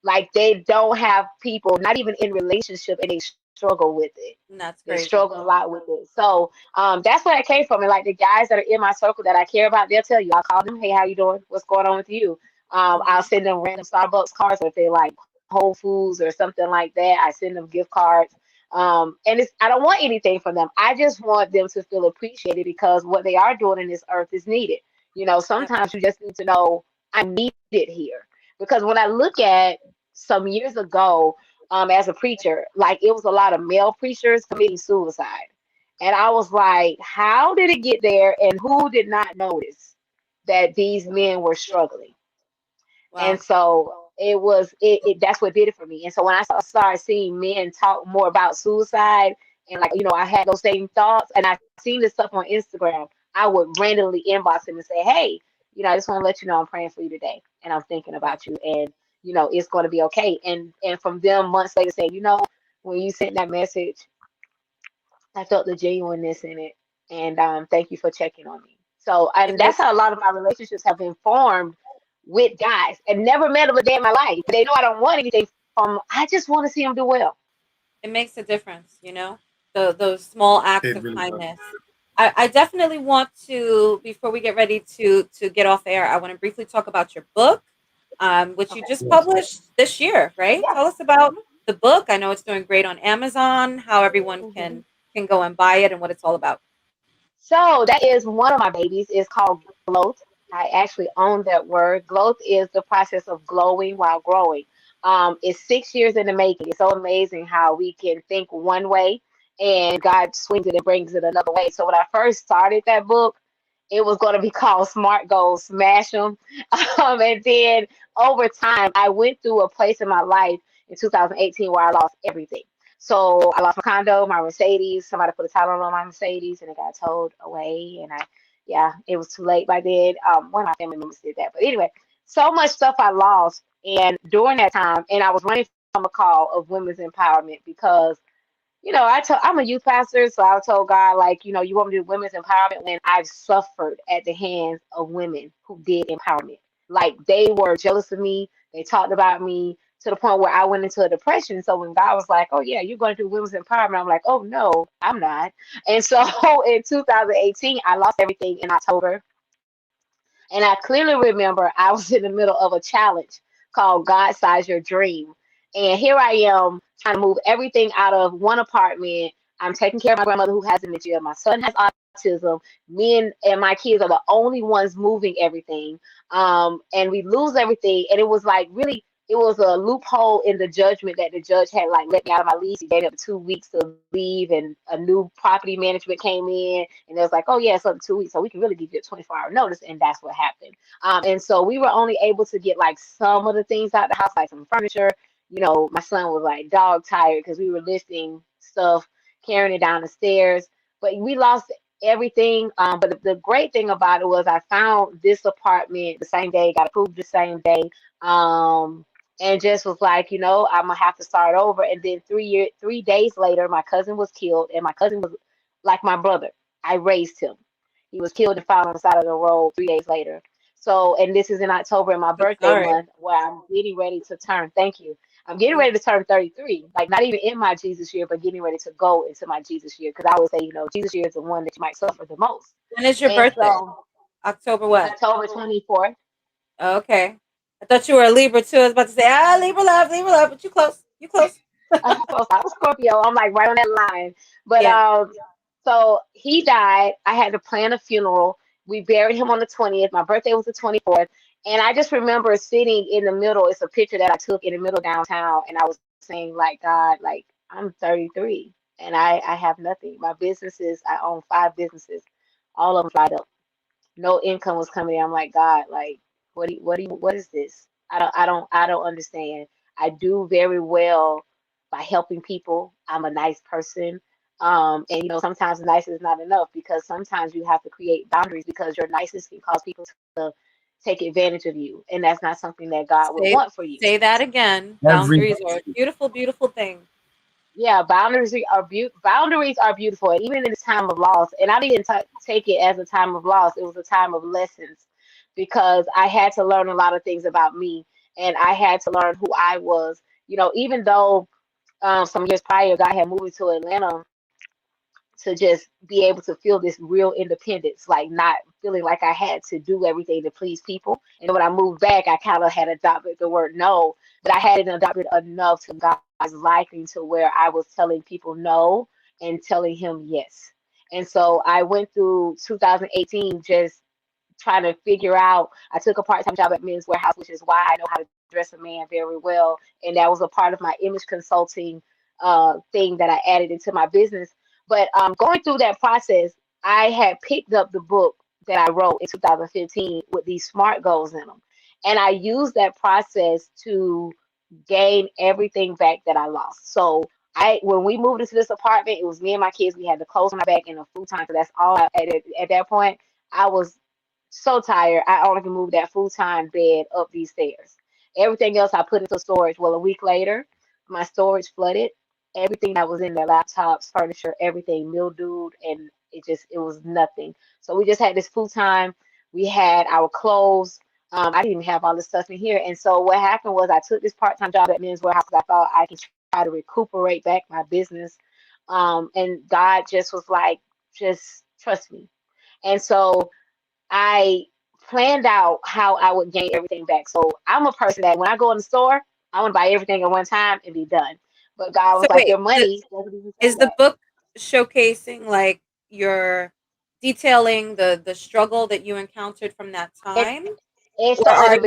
like they don't have people, not even in relationship, and they struggle with it. And that's They crazy. struggle a lot with it. So that's where I came from. And like the guys that are in my circle that I care about, they'll tell you. I'll call them, hey, how you doing? What's going on with you? I'll Hmm. send them random Starbucks cards, or if they like Whole Foods or something like that, I send them gift cards. And I don't want anything from them. I just want them to feel appreciated because what they are doing in this earth is needed. You know, Yep. sometimes you just need to know I'm needed here. Because when I look at some years ago, as a preacher, like it was a lot of male preachers committing suicide. And I was like, how did it get there? And who did not notice that these men were struggling? And Wow. so that's what did it for me. And so when I started seeing men talk more about suicide, and like, I had those same thoughts, and I seen this stuff on Instagram, I would randomly inbox him and say, hey, I just want to let you know I'm praying for you today, and I'm thinking Right. about you, and it's going to be okay. And from them months later saying, when you sent that message, I felt the genuineness in it, and thank you for checking on me. So, It and that's makes how a lot of my relationships have been formed with guys, and never met them a day in my life. They know I don't want anything from 'em. I just want to see them do well. it makes a difference, those small acts it of really does. kindness. I definitely want to, before we get ready to get off air, I want to briefly talk about your book, which you Okay. just Yes. published this year, right? Yeah. Tell us about the book. I know it's doing great on Amazon, how everyone Mhm. can go and buy it and what it's all about. So that is one of my babies. It's called Glowth. I actually own that word. Glowth is the process of glowing while growing. It's 6 years in the making. It's so amazing how we can think one way and God swings it and brings it another way. So when I first started that book, it was going to be called Smart Goals Smash Them. And then over time, I went through a place in my life in 2018 where I lost everything. So I lost my condo, my Mercedes. Somebody put a title on my Mercedes, and it got towed away. And I yeah, it was too late by then. One of my family members did that. But anyway, so much stuff I lost. And during that time, and I was running from a call of women's empowerment because, I'm a youth pastor, so I told God, like, you want me to do women's empowerment when I've suffered at the hands of women who did empowerment. Like, they were jealous of me. They talked about me to the point where I went into a depression. So when God was like, oh, yeah, you're going to do women's empowerment, I'm like, oh, no, I'm not. And so in 2018, I lost everything in October. And I clearly remember I was in the middle of a challenge called God Size Your Dream. And here I am trying to move everything out of one apartment. I'm taking care of my grandmother who has dementia. My son has autism. Me and my kids are the only ones moving everything. And we lose everything. And it was like really, it was a loophole in the judgment that the judge had like let me out of my lease. He gave me up to 2 weeks to leave, and a new property management came in, and it was like, oh yeah, it's up to 2 weeks, so we can really give you a 24-hour notice, and that's what happened. And so we were only able to get like some of the things out of the house, like some furniture. My son was like dog tired because we were lifting stuff, carrying it down the stairs, but we lost everything. But the great thing about it was I found this apartment the same day, got approved the same day. And just was like, I'm gonna have to start over. And then 3 days later, my cousin was killed, and my cousin was like my brother. I raised him. He was killed and found on the side of the road 3 days later. So, and this is in October, in my So birthday sorry. month, where I'm getting ready to turn. Thank you. I'm getting ready to turn 33. Like not even in my Jesus year, but getting ready to go into my Jesus year. Because I always say, Jesus year is the one that you might suffer the most. When is your And birthday? so, October what? October 24th. Oh, okay. I thought you were a Libra too. I was about to say, Libra love, but you close. You close. I'm close. I was Scorpio. I'm like right on that line. But Yeah. so he died. I had to plan a funeral. We buried him on the 20th. My birthday was the 24th. And I just remember sitting in the middle. It's a picture that I took in the middle of downtown. And I was saying, like, God, like, I'm 33 and I have nothing. My businesses, I own 5 businesses. All of them dried up. No income was coming in. I'm like, God, like, what is this? I don't understand. I do very well by helping people. I'm a nice person. And sometimes nice is not enough because sometimes you have to create boundaries because your niceness can cause people to take advantage of you. And that's not something that God would Say want for you. say that again. Every Boundaries are a beautiful, beautiful thing. Yeah, boundaries are beautiful, and even in this time of loss. And I didn't take it as a time of loss; it was a time of lessons, because I had to learn a lot of things about me, and I had to learn who I was. Even though some years prior, God had moved me to Atlanta to just be able to feel this real independence, like not feeling like I had to do everything to please people. And when I moved back, I kind of had adopted the word no, but I hadn't adopted enough to God's liking to where I was telling people no and telling him yes. And so I went through 2018 just trying to figure out. I took a part-time job at Men's Warehouse, which is why I know how to dress a man very well. And that was a part of my image consulting thing that I added into my business. But going through that process, I had picked up the book that I wrote in 2015 with these SMART goals in them. And I used that process to gain everything back that I lost. So when we moved into this apartment, it was me and my kids. We had the clothes on my back and a futon. So that's all at that point. I was so tired. I only can move that futon bed up these stairs. Everything else I put into storage. Well, a week later, my storage flooded. Everything that was in there, laptops, furniture, everything mildewed, and it was nothing. So we just had this futon. We had our clothes. I didn't even have all this stuff in here. And so what happened was I took this part-time job at Men's Warehouse because I thought I can try to recuperate back my business. And God just was like, just trust me. And so I planned out how I would gain everything back. So I'm a person that when I go in the store, I want to buy everything at one time and be done. But God So was like, wait, your money doesn't even say is the that. book showcasing like your detailing the struggle that you encountered from that It, time? it Or starts are you in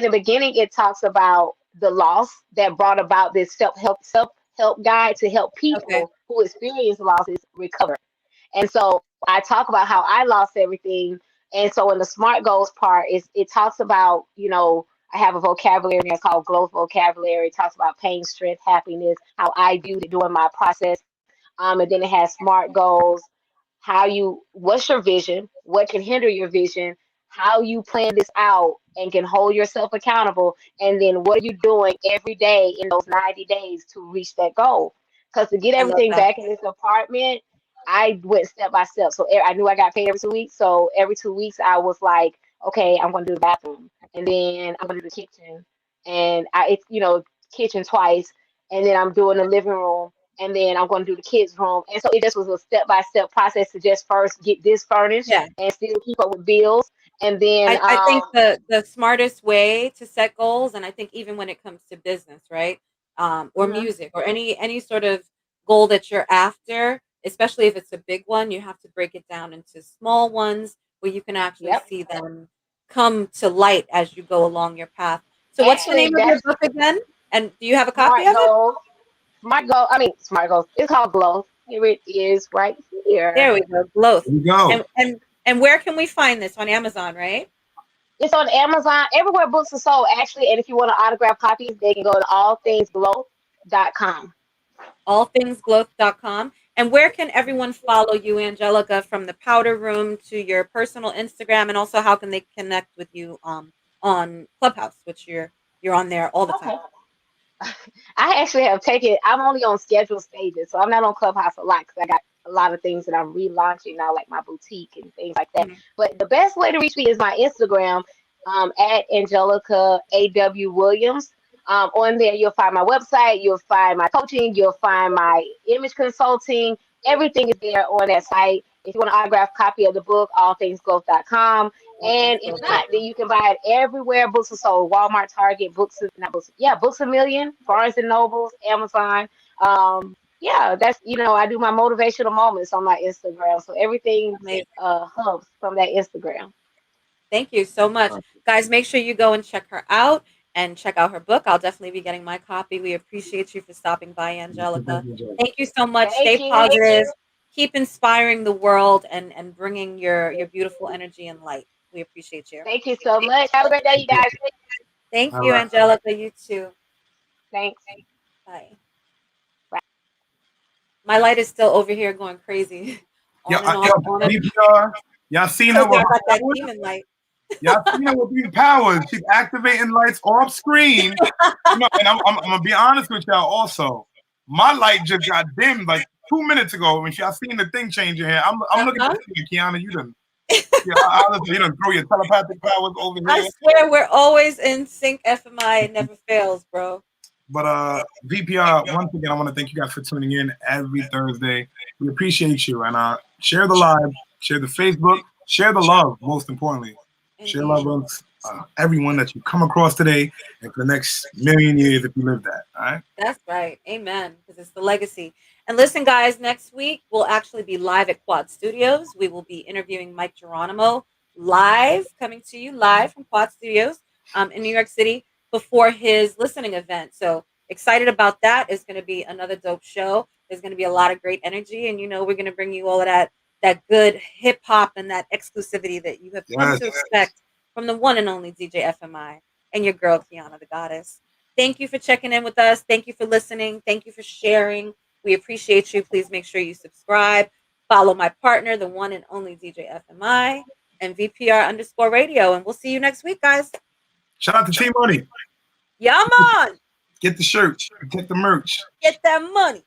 the beginning. It talks about the loss that brought about this self help guide to help okay? people who experience losses recover. And so I talk about how I lost everything. And so in the SMART goals part, it talks about, I have a vocabulary that's called Glowth vocabulary. It talks about pain, strength, happiness, how I viewed it during my process. And then it has SMART goals, what's your vision, what can hinder your vision, how you plan this out and can hold yourself accountable, and then what are you doing every day in those 90 days to reach that goal. Because to get I love everything that. back in this apartment, I went step by step. So I knew I got paid every 2 weeks. So every 2 weeks, I was like, okay, I'm going to do the bathroom, and then I'm going to do the kitchen, and it's kitchen twice, and then I'm doing the living room, and then I'm going to do the kids' room. And so it just was a step by step process to just first get this furnished Yeah. and still keep up with bills, and then I think the smartest way to set goals, and I think even when it comes to business, right? Or mhm, music or any sort of goal that you're after, especially if it's a big one, you have to break it down into small ones where you can actually yep. see them come to light as you go along your path. So what's the Actually, name of your that's book again? And do you have a copy smart of it? goals. Smart goals. It's called Glowth. Here it is, right There here. we go. Glowth. There we go. And where can we find this? On Amazon, right? It's on Amazon, everywhere books are sold, actually. And if you want to autograph copies, they can go to allthingsglowth.com. Allthingsglowth.com. And where can everyone follow you, Angelica, from the powder room to your personal Instagram, and also how can they connect with you on Clubhouse, which you're on there all the time. Okay. I actually have taken, I'm only on scheduled stages, so I'm not on Clubhouse a lot because I got a lot of things that I'm relaunching now, like my boutique and things like that. Mhm. But the best way to reach me is my Instagram, at Angelica A.W. Williams. On there, you'll find my website, you'll find my coaching, you'll find my image consulting. Everything is there on that site. If you want an autographed copy of the book, allthingsgrowth.com. And if not, then Allthingsglowth.com. you can buy it everywhere books are sold: Walmart, Target, not books, yeah, Books a Million, Barnes and Nobles, Amazon. Yeah, I do my motivational moments on my Instagram, so everything Amazing. hubs from that Instagram. Thank you so much. Guys, make sure you go and check her out and check out her book. I'll definitely be getting my copy. We appreciate you for stopping by, Angelica. Thank you so much. Thank Stay you. positive. Keep inspiring the world and bringing your beautiful energy and light. We appreciate you. Thank you so much. Have a great day, you guys. Thank All you, right. Angelica. You too. Thanks. Bye. My light is still over here going crazy. Yeah, On and yeah, off, on and VPR. Y'all seen her told with you I got her that powers? demon light. Y'all seen her with these powers. She's activating lights off screen. And I'm gonna be honest with y'all also. My light just got dimmed like 2 minutes ago when y'all seen the thing changing here. I'm looking at you, Kiana. You done, yeah, you done throw your telepathic powers over I here. swear we're always in sync. FMI, it never fails, bro. But VPR, once again, I want to thank you guys for tuning in every Thursday. We appreciate you. And share the live, share the Facebook, share the love, most importantly. Share love Indeed. with everyone that you come across today and for the next million years if you live that. All right. That's right. Amen. Because it's the legacy. And listen, guys, next week we'll actually be live at Quad Studios. We will be interviewing Mike Geronimo live, coming to you live from Quad Studios in New York City before his listening event. So excited about that. It's going to be another dope show. There's going to be a lot of great energy. And, we're going to bring you all of that good hip hop and that exclusivity that you have come to expect from the one and only DJFMI and your girl, Qiana the Goddess. Thank you for checking in with us. Thank you for listening. Thank you for sharing. We appreciate you. Please make sure you subscribe. Follow my partner, the one and only DJ FMI and VPR_radio. And we'll see you next week, guys. Shout out to Team Money. Yeah, man. Get the shirt. Get the merch. Get that money.